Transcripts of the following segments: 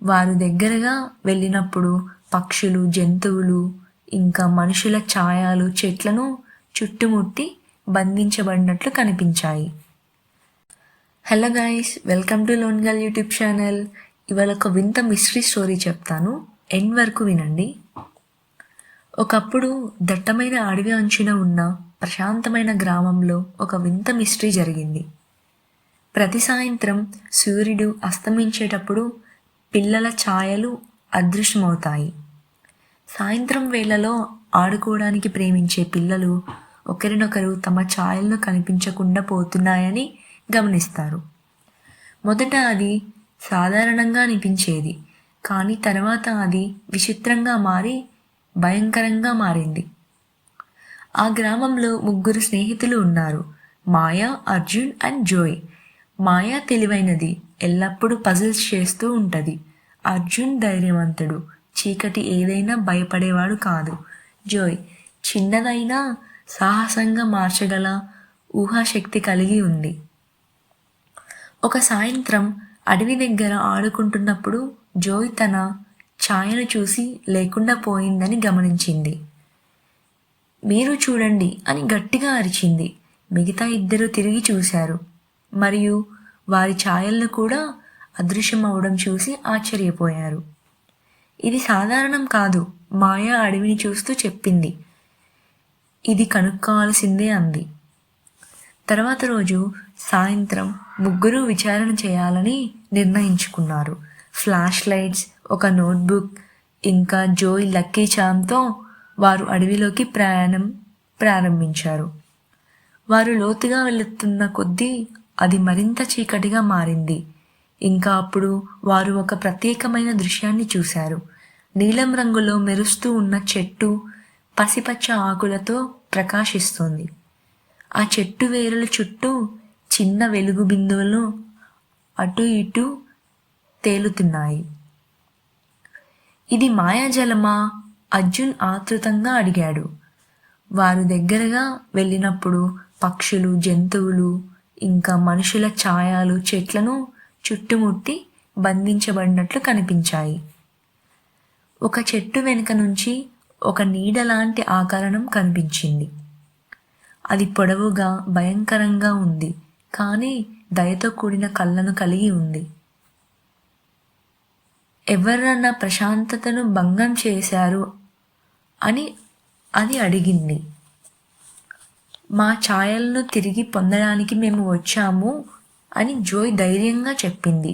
వారు దగ్గరగా వెళ్ళినప్పుడు పక్షులు, జంతువులు ఇంకా మనుషుల ఛాయలు చెట్లను చుట్టుముట్టి బంధించబడినట్లు కనిపించాయి. Hello guys, welcome to loan girl YouTube channel. ఇవాళ ఒక వింత మిస్టరీ స్టోరీ చెప్తాను, ఎండ్ వరకు వినండి. ఒకప్పుడు దట్టమైన అడవి అంచున ఉన్న ప్రశాంతమైన గ్రామంలో ఒక వింత మిస్టరీ జరిగింది. ప్రతి సాయంత్రం సూర్యుడు అస్తమించేటప్పుడు పిల్లల ఛాయలు అదృశ్యమవుతాయి. సాయంత్రం వేళలో ఆడుకోవడానికి ప్రేమించే పిల్లలు ఒకరినొకరు తమ ఛాయలను కనిపించకుండా పోతున్నాయని గమనిస్తారు. మొదట అది సాధారణంగా అనిపించేది, కానీ తర్వాత అది విచిత్రంగా మారి భయంకరంగా మారింది. ఆ గ్రామంలో 3 స్నేహితులు ఉన్నారు, మాయా, అర్జున్ అండ్ జోయ్. మాయా తెలివైనది, ఎల్లప్పుడూ పజిల్స్ చేస్తూ ఉంటుంది. అర్జున్ ధైర్యవంతుడు, చీకటి ఏదైనా భయపడేవాడు కాదు. జోయ్ చిన్నదైనా సాహసంగా మార్చగల ఊహాశక్తి కలిగి ఉంది. ఒక సాయంత్రం అడవి దగ్గర ఆడుకుంటున్నప్పుడు జోయ్ తన ఛాయను చూసి లేకుండా పోయిందని గమనించింది. మీరు చూడండి అని గట్టిగా అరిచింది. మిగతా 2 తిరిగి చూశారు మరియు వారి ఛాయలను కూడా అదృశ్యమవడం చూసి ఆశ్చర్యపోయారు. ఇది సాధారణం కాదు, మాయా అడవిని చూస్తూ చెప్పింది. ఇది కనుక్కోవాల్సిందే అంది. తర్వాత రోజు సాయంత్రం 3 విచారణ చేయాలని నిర్ణయించుకున్నారు. ఫ్లాష్ లైట్స్, ఒక నోట్బుక్ ఇంకా జోయ్ లక్కీ చామ్తో వారు అడవిలోకి ప్రయాణం ప్రారంభించారు. వారు లోతుగా వెళుతున్న కొద్దీ అది మరింత చీకటిగా మారింది. ఇంకా అప్పుడు వారు ఒక ప్రత్యేకమైన దృశ్యాన్ని చూశారు. నీలం రంగులో మెరుస్తూ ఉన్న చెట్టు పసిపచ్చ ఆకులతో ప్రకాశిస్తుంది. ఆ చెట్టు వేరుల చుట్టూ చిన్న వెలుగు బిందువులు అటు ఇటు తేలుతున్నాయి. ఇది మాయాజలమా? అర్జున్ ఆతృతంగా అడిగాడు. వారు దగ్గరగా వెళ్ళినప్పుడు పక్షులు, జంతువులు ఇంకా మనుషుల ఛాయలు చెట్లను చుట్టుముట్టి బంధించబడినట్లు కనిపించాయి. ఒక చెట్టు వెనుక నుంచి ఒక నీడలాంటి ఆకారం కనిపించింది. అది పొడవుగా భయంకరంగా ఉంది, కానీ దయతో కూడిన కళ్ళను కలిగి ఉంది. ఎవరన్నా ప్రశాంతతను భంగం చేశారు అని అది అడిగింది. మా ఛాయలను తిరిగి పొందడానికి మేము వచ్చాము అని జోయ్ ధైర్యంగా చెప్పింది.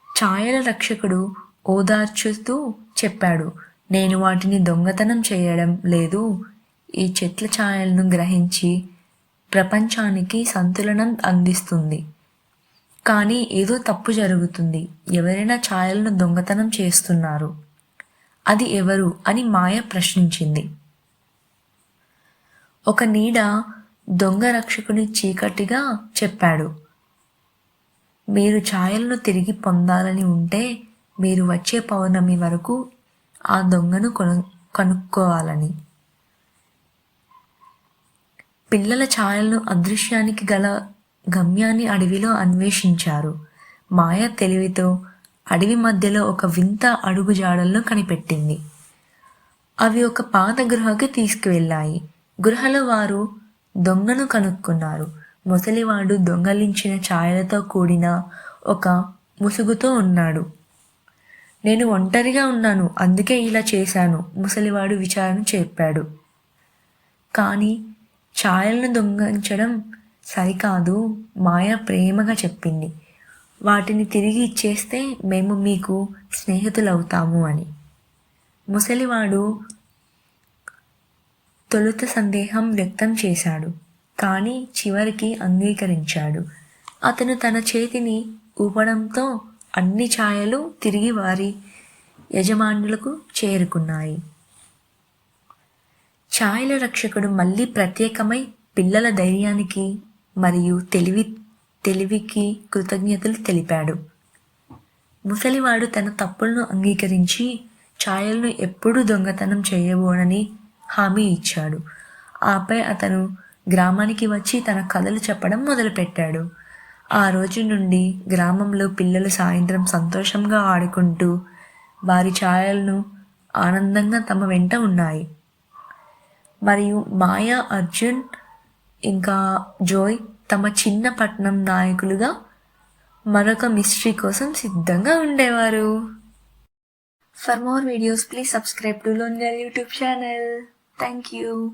ఛాయల రక్షకుడు ఓదార్చుతూ చెప్పాడు, నేను వాటిని దొంగతనం చేయడం లేదు. ఈ చెట్ల ఛాయలను గ్రహించి ప్రపంచానికి సంతులనం అందిస్తుంది. కానీ ఏదో తప్పు జరుగుతుంది, ఎవరైనా ఛాయలను దొంగతనం చేస్తున్నారు. అది ఎవరు అని మాయ ప్రశ్నించింది. ఒక నీడ దొంగ రక్షకుని చీకటిగా చెప్పాడు, మీరు ఛాయలను తిరిగి పొందాలని ఉంటే మీరు వచ్చే పౌర్ణమి వరకు ఆ దొంగను కనుక్కోవాలని. పిల్లల ఛాయలను అదృశ్యానికి గల గమ్యాన్ని అడవిలో అన్వేషించారు. మాయ తెలివితో అడవి మధ్యలో ఒక వింత అడుగు జాడలను కనిపెట్టింది. అవి ఒక పాత గృహకి తీసుకువెళ్ళాయి. గృహలో వారు దొంగను కనుక్కున్నారు. ముసలివాడు దొంగలించిన ఛాయలతో కూడిన ఒక ముసుగుతో ఉన్నాడు. నేను ఒంటరిగా ఉన్నాను, అందుకే ఇలా చేశాను, ముసలివాడు విచారణ చెప్పాడు. కానీ ఛాయలను దొంగలించడం సరికాదు, మాయ ప్రేమగా చెప్పింది. వాటిని తిరిగి ఇచ్చేస్తే మేము మీకు స్నేహితులవుతాము అని. ముసలివాడు తొలుత సందేహం వ్యక్తం చేశాడు, కానీ చివరికి అంగీకరించాడు. అతను తన చేతిని ఊపడంతో అన్ని ఛాయలు తిరిగి వారి యజమానులకు చేరుకున్నాయి. ఛాయల రక్షకుడు మళ్ళీ ప్రత్యేకమై పిల్లల ధైర్యానికి మరియు తెలివికి కృతజ్ఞతలు తెలిపాడు. ముసలివాడు తన తప్పులను అంగీకరించి ఛాయలను ఎప్పుడూ దొంగతనం చేయబోనని హామీ ఇచ్చాడు. ఆపై అతను గ్రామానికి వచ్చి తన కథలు చెప్పడం మొదలుపెట్టాడు. ఆ రోజు నుండి గ్రామంలో పిల్లలు సాయంత్రం సంతోషంగా ఆడుకుంటూ వారి ఛాయలను ఆనందంగా తమ వెంట ఉన్నాయి. మరియు మాయా, అర్జున్ ఇంకా జోయ్ తమ చిన్న పట్నం నాయకులుగా మరొక మిస్టరీ కోసం సిద్ధంగా ఉండేవారు. For more videos, please subscribe to Longal YouTube channel. Thank you.